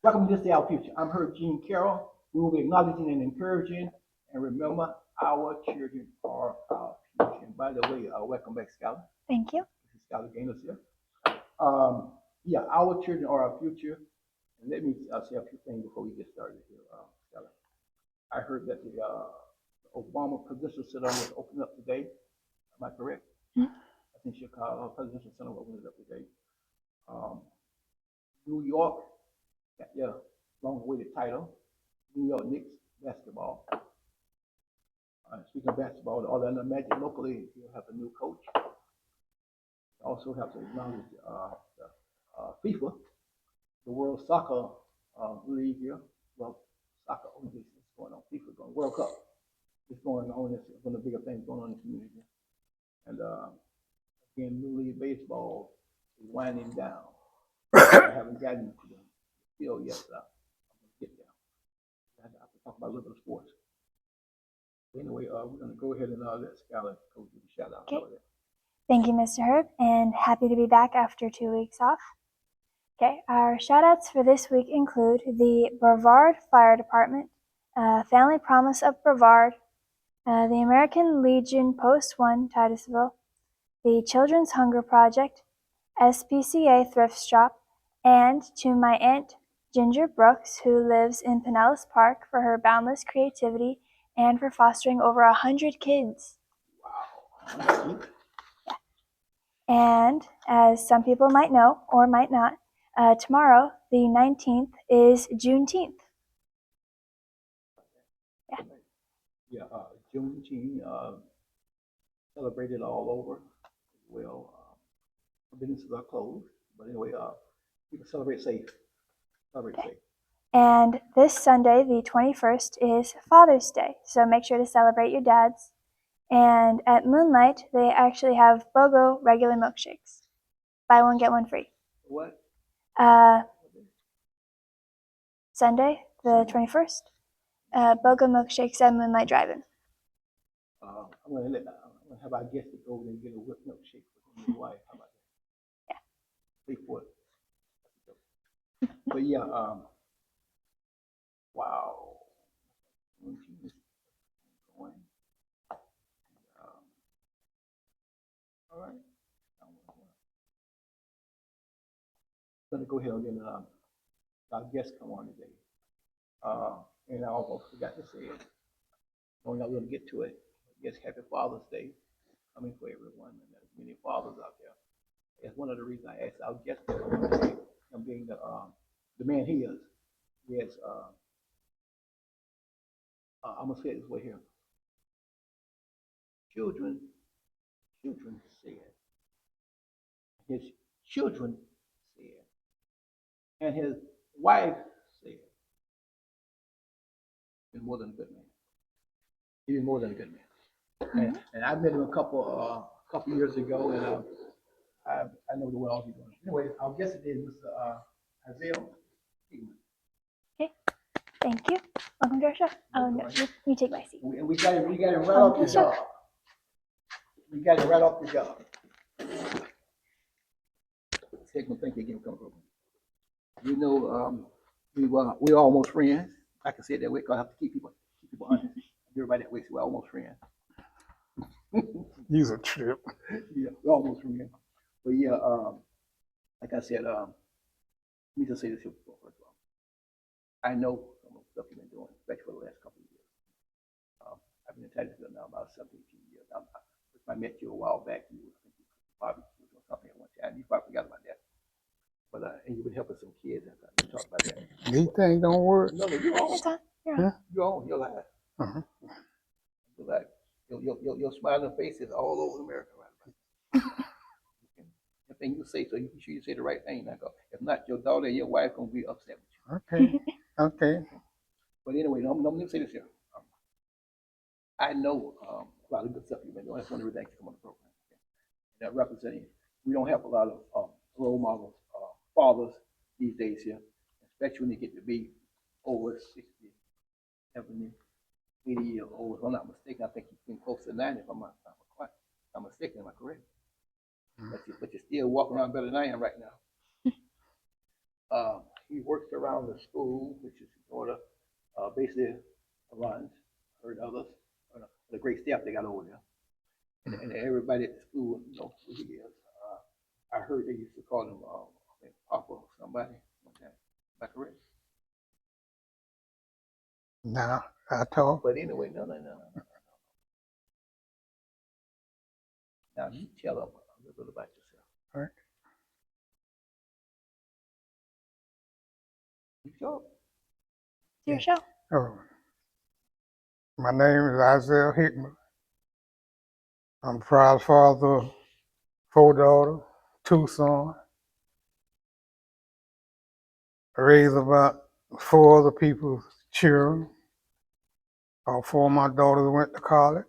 Welcome to This Day Our Future. I'm Herb Gene Carroll. We will be acknowledging and encouraging, and remember, our children are our future. And by the way, welcome back, Skylar. Thank you. This is Skylar Gaines here. Yeah, our children are our future. And let me say a few things before we get started here, Skylar. I heard that the Obama Presidential Center was opened up today. Am I correct? Mhm. I think Chicago Presidential Center opened it up today. New York got their long-awaited title. New York Knicks basketball. Speaking of basketball, the Orlando Magic locally will have a new coach. Also have to acknowledge FIFA, the World Soccer League here. Well, soccer only is going on. FIFA going World Cup is going on. It's one of the bigger things going on in the community. And again, New League baseball is winding down. I haven't gotten to the field yet, but I'm going to get there. I have to talk about a little bit of sports. Anyway, we're going to go ahead and let Skylar go do the shout out. Okay. Thank you, Mr. Herb, and happy to be back after 2 weeks off. Okay, our shout outs for this week include the Brevard Fire Department, Family Promise of Brevard, the American Legion Post 1, Titusville, the Children's Hunger Project, SPCA Thrift Shop, and to my aunt Ginger Brooks, who lives in Pinellas Park, for her boundless creativity and for fostering over 100 kids. Wow. And as some people might know or might not, tomorrow, the 19th, is Juneteenth. Yeah, Juneteenth celebrated all over. Well, businesses are closed, but anyway, people celebrate safe. Celebrate safe. And this Sunday, the 21st, is Father's Day, so make sure to celebrate your dads. And at Moonlight, they actually have BOGO regular milkshakes. Buy one, get one free. What? Sunday, the 21st, BOGO milkshakes at Moonlight Drive-In. I'm gonna have our guests go over there and get a whipped milkshake for your wife. How about that? Yeah. Pay for it. But yeah, wow. All right. I'm gonna go ahead and get our guests come on today. And I almost forgot to say it. Only I'm gonna get to it. Yes, happy Father's Day coming for everyone, and there's many fathers out there. That's one of the reasons I asked our guest to come on today. Him being the man he is. Yes. I'm gonna say it this way here. Children said. His children said. And his wife said. He's more than a good man. He's more than a good man. And I met him a couple years ago, and I know the well he's doing. Anyway, our guest today is Mr. Isaiah Hickman. Okay, thank you. Welcome to our show. Oh no, you take my seat. And we got him right off the job. We got him right off the job. Hickman, thank you again for coming. You know, we're almost friends. I can say it that way because I have to keep people honest. Everybody that way, so we're almost friends. He's a trip. Yeah, we're almost friends. But yeah, like I said, let me just say this here before, first of all. I know some of the stuff you've been doing, especially for the last couple of years. I've been in Titusville now about 17 years. I met you a while back. You probably doing something at one time. You probably forgot about that. But and you've been helping some kids. We talked about that. These things don't work. No, you're on. It's on. You're right. You're on. You're live. Uh-huh. You're live. Your smiling face is all over America right now. Everything you say, so you be sure you say the right thing. Now, if not, your daughter and your wife gonna be upset with you. Okay. Okay. But anyway, let me say this here. I know a lot of good stuff you've been doing. That's one of the reasons you come on the program. Okay? That representing, we don't have a lot of role models, fathers these days here, especially when they get to be over 60, 70, 80 years old. If I'm not mistaken, I think he's been close to 90 if I'm not mistaken. Am I correct? But you're still walking around better than I am right now. He works around the school, which is his daughter, basically runs, heard others, the great staff they got over there. And everybody at the school knows who he is. I heard they used to call him Papa or somebody. Okay. Am I correct? Now I talk. But anyway, no. Now you tell them a little bit about yourself. All right. You sure? It's your show. Oh, my name is Isaiah Hickman. I'm proud father of 4 daughters, 2 sons. I raised about 4 other people's children. All 4 of my daughters went to college.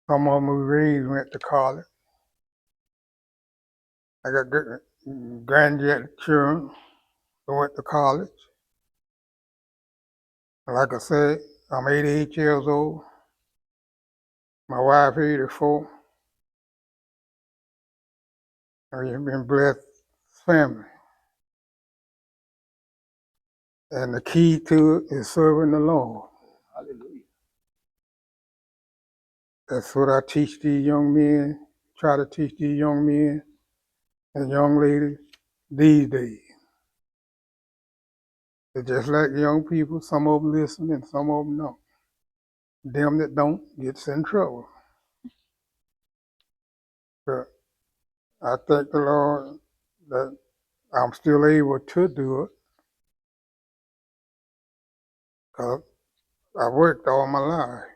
Some of them we raised went to college. I got grandchildren who went to college. Like I said, I'm 88 years old. My wife 84. We've been blessed family. And the key to it is serving the Lord. Hallelujah. That's what I teach these young men, try to teach these young men and young ladies these days. They're just like young people, some of them listen and some of them don't. Them that don't gets in trouble. But I thank the Lord that I'm still able to do it because I worked all my life.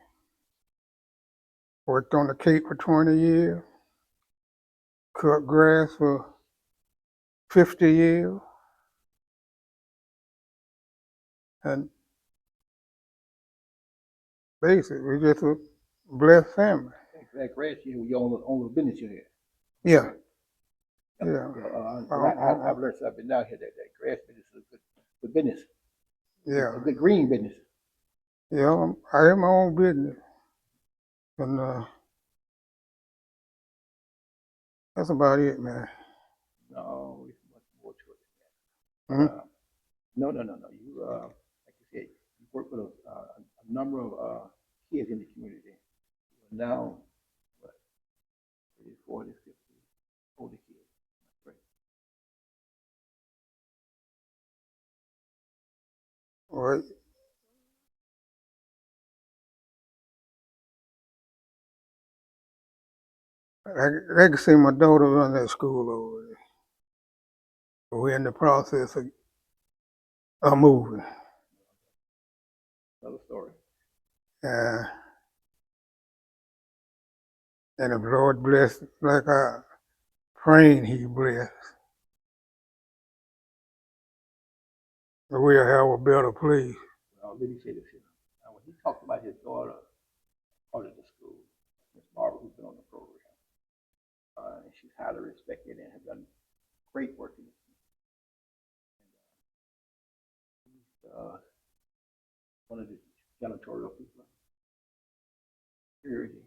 Worked on the Cape for 20 years, cut grass for 50 years, and basically we're just a blessed family. That grass you own a business you had. Yeah. Yeah. Yeah. I've learned something down here that grass business is a good business. Yeah. A good green business. Yeah, I have my own business. And that's about it, man. No, it's much more to it than that. Mhm. No. You, like you said, you work with a number of kids in the community. Now, what, 30, 40, 50 older kids. Right. Well, I can see my daughter run that school over there. We're in the process of moving. Another story. Uh, and if the Lord bless, like I praying He bless, we'll have a better place. Let me say this here. Now, when he talked about his daughter, part of the school, Miss Barbara, who's been on the program, and she's highly respected and has done great work in this. One of the janitorial people. Purity.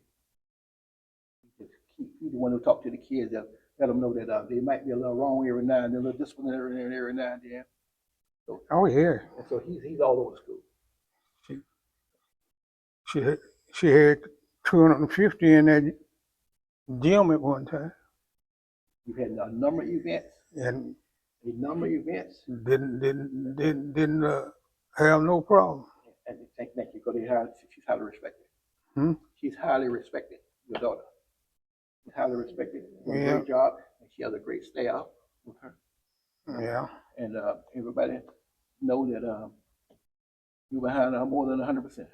He's the one who talked to the kids that let them know that they might be a little wrong every now and then, a little disciplinary every now and then. So, Oh yeah. and so he's all over the school. She had 250 in that gym at one time. We've had a number of events. And didn't have no problem. And thank you, because she's highly respected. Hmm? She's highly respected, your daughter. She's highly respected. Does a Yeah. great job, and she has a great staff with her. Yeah. And everybody know that You behind more than 100%.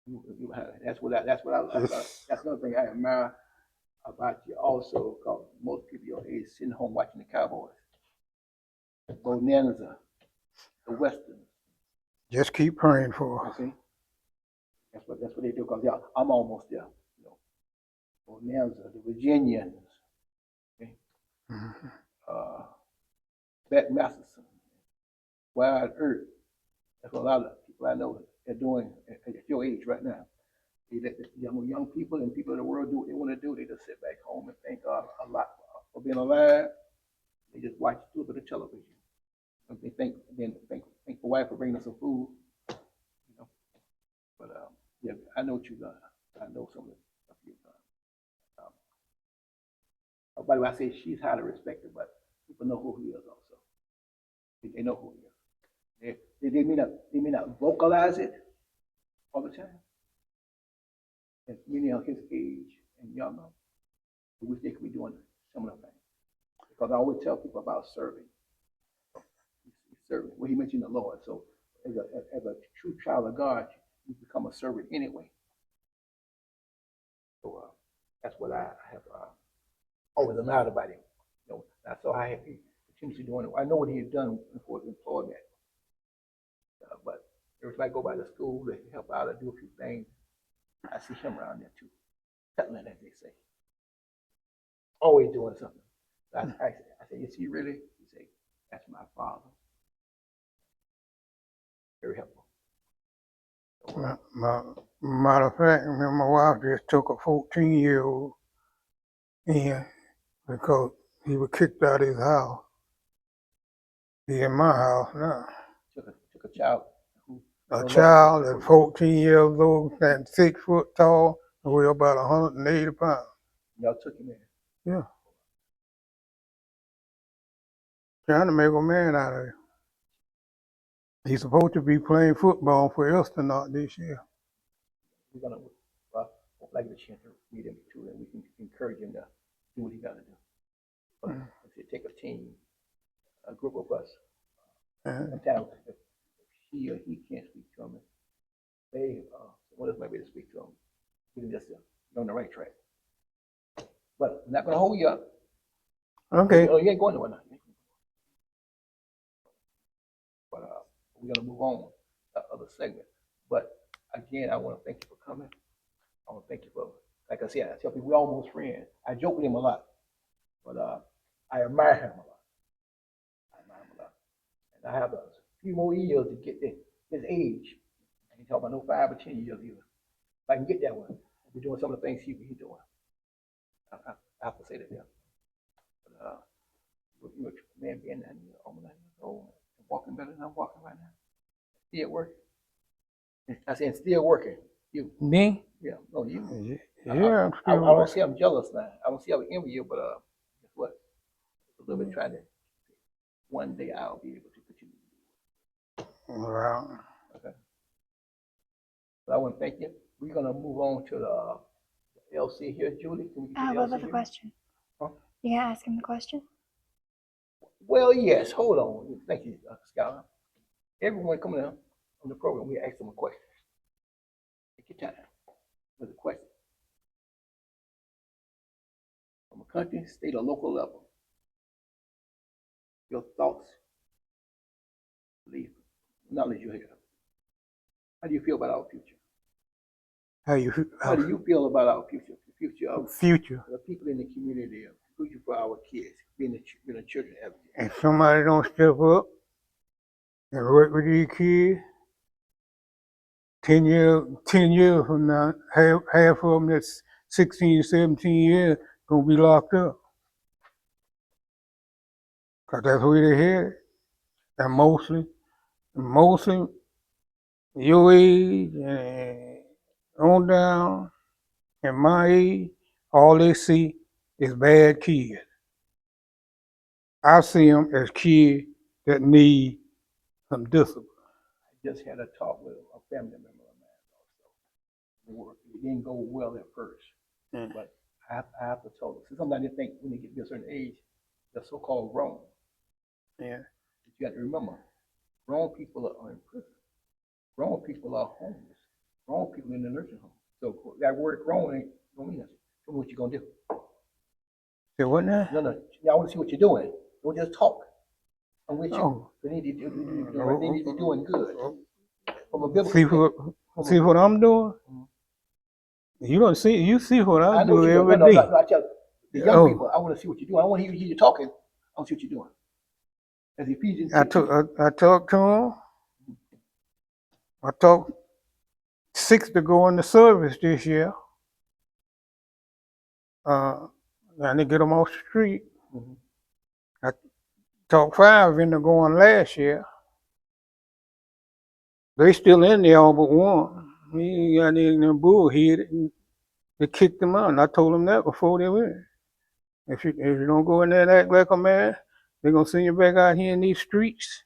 You behind. That's what that's another thing I admire about you also, because most people your age sitting home watching the Cowboys, the Bonanza, the Westerns. Just keep praying for You us. see, that's what they do. Because yeah, I'm almost there. You know, Bonanza, the Virginians, okay? Mhm. Bat Masterson, Wild Earth. That's what a lot of people I know are doing at your age right now. They let the young people and people in the world do what they want to do. They just sit back home and thank God a lot for being alive. They just watch a little bit of television. And they thank the wife for bringing us some food. You know, but yeah, I know what you've done. I know some of the stuff you've done. By the way, I say she's highly respected, but people know who he is also. They know who he is. They may not vocalize it all the time. And many of his age and younger, I wish they could be doing similar things. Because I always tell people about serving. Serving. Well, he mentioned the Lord. So as a true child of God, you become a servant anyway. So that's what I have always admired about him. You know, I saw how he continues doing it. I know what he had done before his employment. But every time I go by the school to help out or do a few things, I see him around there too. Settling, as they say. Always doing something. So I say, is he really? He say, that's my father. Very helpful. So, Matter of fact, my wife just took a 14-year-old in because he was kicked out of his house. He's in my house now. took a child who A no child longer- that's 14 years old and 6 foot tall and weigh about 180 pounds. y'all took him in. Yeah. Trying to make a man out of him. He's supposed to be playing football for Elsternock this year. We're gonna like the chance to meet him too, and we can encourage him to do what he got to do. But if you take a team, a group of us, And sometimes if she or he can't speak to him, they someone else might be able to speak to him. We can just get on the right track. But I'm not gonna hold you up. okay. Oh, you ain't going nowhere now. But we're gonna move on to the other segment. But again, I want to thank you for coming. I want to thank you for, like I said, I tell people we're almost friends. I joke with him a lot, but I admire him a lot. I admire him a lot, and I have a few more years to get his age. I ain't talking about no 5 or 10 years either. If I can get that one, I'll be doing some of the things he's doing. I have to say that, yeah. But you're a man being 90 years old, walking better than I'm walking right now. Still working. I said, still working. You. Me? Yeah. No, you. Yeah, I'm I still don't working. see I'm jealous now. I don't see I'm envy you, but guess what? A little bit trying to. One day I'll be able to continue. Well, Okay. But I want to thank you. We're gonna move on to the LC here, Julie. Can we get the What LC about the here? question? Huh? You gonna ask him the question? Well, yes. Hold on. Thank you, Scholar. Everyone coming on the program, we ask them a question. Take your time with a question. From a country, state, or local level. Your thoughts, belief, knowledge you have. How do you feel about our future? How do you feel about our future? The future of future? the people in the community, the future for our kids, being a children advocate. And somebody don't step up and work with these kids, 10 years from now, half of them that's 16, 17 years gonna be locked up. Cause that's where they headed. And mostly your age and on down and my age, all they see is bad kids. I see them as kids that need some discipline. I just had a talk with a family member of mine also. It didn't go well at first, but I have to tell them. So sometimes they think when they get to a certain age, they're so-called grown. Yeah. But you got to remember, Grown people are in prison. Grown people are homeless. Grown people in the nursing home. So that word grown ain't don't mean nothing. Tell me what you gonna do. Say what now? No, I want to see what you're doing. Don't just talk. I'm with you. Oh. They need to do the right thing. They need to be doing good. From a biblical See what I'm doing? You don't see, you see what I I know what do you're doing. every day. No, I tell you, the young Oh. people, I want to see what you're doing. I want to hear you talking. I want to see what you're doing. As Ephesians I 6, talked to him. I talked 6 to go in the service this year. And to get them off the street. Mhm. I talked 5 into going last year. They still in there all but one. He got in there bullheaded and they kicked him out. And I told them that before they went. If you don't go in there and act like a man, they're gonna send you back out here in these streets.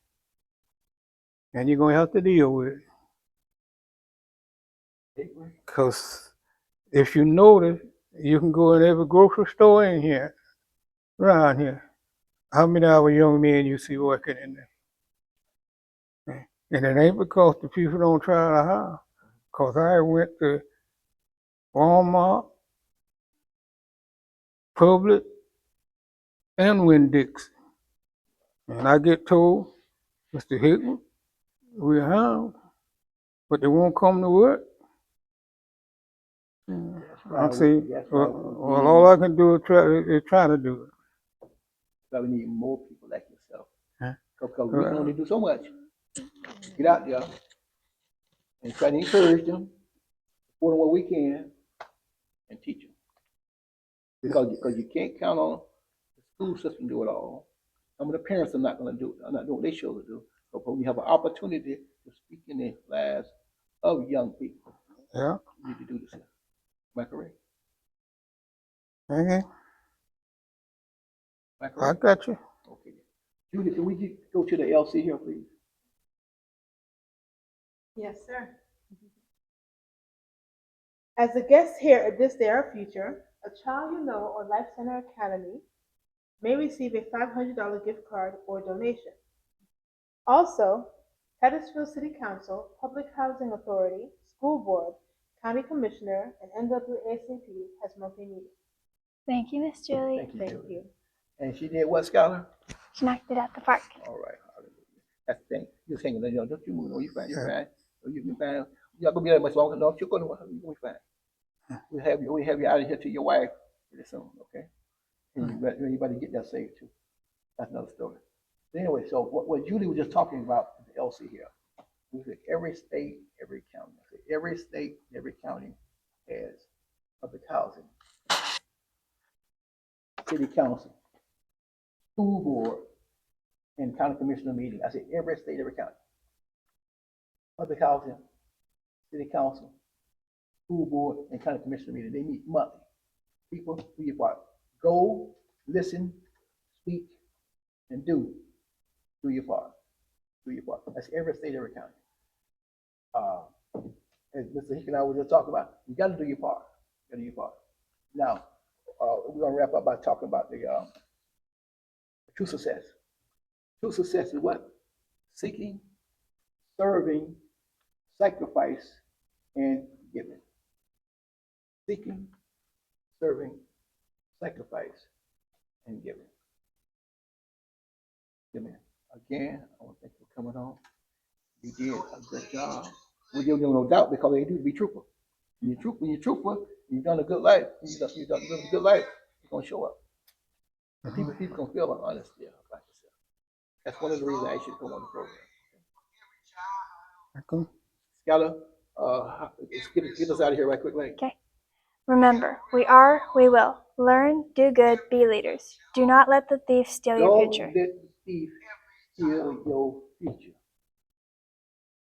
And you're gonna have to deal with it. Cause if you notice, you can go in every grocery store in here, around here. How many of our young men you see working in there? And it ain't because the people don't try to hire. Cause I went to Walmart, Publix, and Winn-Dixie. And I get told, Mr. Hickman, we're hiring, but they won't come to work. I say, well, all I can do is try to do it. So we need more people like yourself. Huh? Because we can only do so much. Get out there and try to encourage them, support them what we can, and teach them. Because you can't count on the school system to do it all. Some of the parents are not going to do it. Are not doing what they should do. But when you have an opportunity to speak in the lives of young people, Yeah. you need to do this. Am I correct? Okay. Am I I correct? got you. Okay. Judy, can we go to the LC here, please? Yes, sir. As a guest here at this Day Our Future, a Child You Know or Life Center Academy may receive a $500 gift card or donation. Also, Titusville City Council, Public Housing Authority, School Board, County Commissioner, and NAACP has monthly meetings. Thank you, Miss Julie. Thank you. Thank Judy. you. And she did what, Scholar? She knocked it out the park. All right. Hallelujah. That's the thing. Just hanging there. Don't you move. No, you're fine. You're fine. No, you're fine. You're not going to be there much longer. No, you're going to be fine. We have you out of here to your wife pretty soon, okay? And you better get that saved too. That's another story. Anyway, so what Julie was just talking about the LC here. We said every state, every county. I said every state, every county has public housing, city council, school board, and county commissioner meeting. I said every state, every county. Public housing, city council, school board, and county commissioner meeting. They meet monthly. People, do your part. Go, listen, speak, and do your part. Do your part. That's every state, every county. As Mr. Hick and I were just talking about, you got to do your part. You got to do your part. Now, we're gonna wrap up by talking about the true success. True success is what? Seeking, serving, sacrifice, and giving. Seeking, serving, sacrifice, and giving. Amen. Again, I want to thank you for coming on. You did a good job. We give them no doubt because they do to be truthful. When you're truthful, you've done a good life. You've done a good life. It's gonna show up. And people gonna feel honesty about yourself. That's one of the reasons I should come on the program. Okay. Skylar, get us out of here right quick, like. Okay. Remember, we are, we will. Learn, do good, be leaders. Do not let the thief steal your Don't future. let the thief steal your future.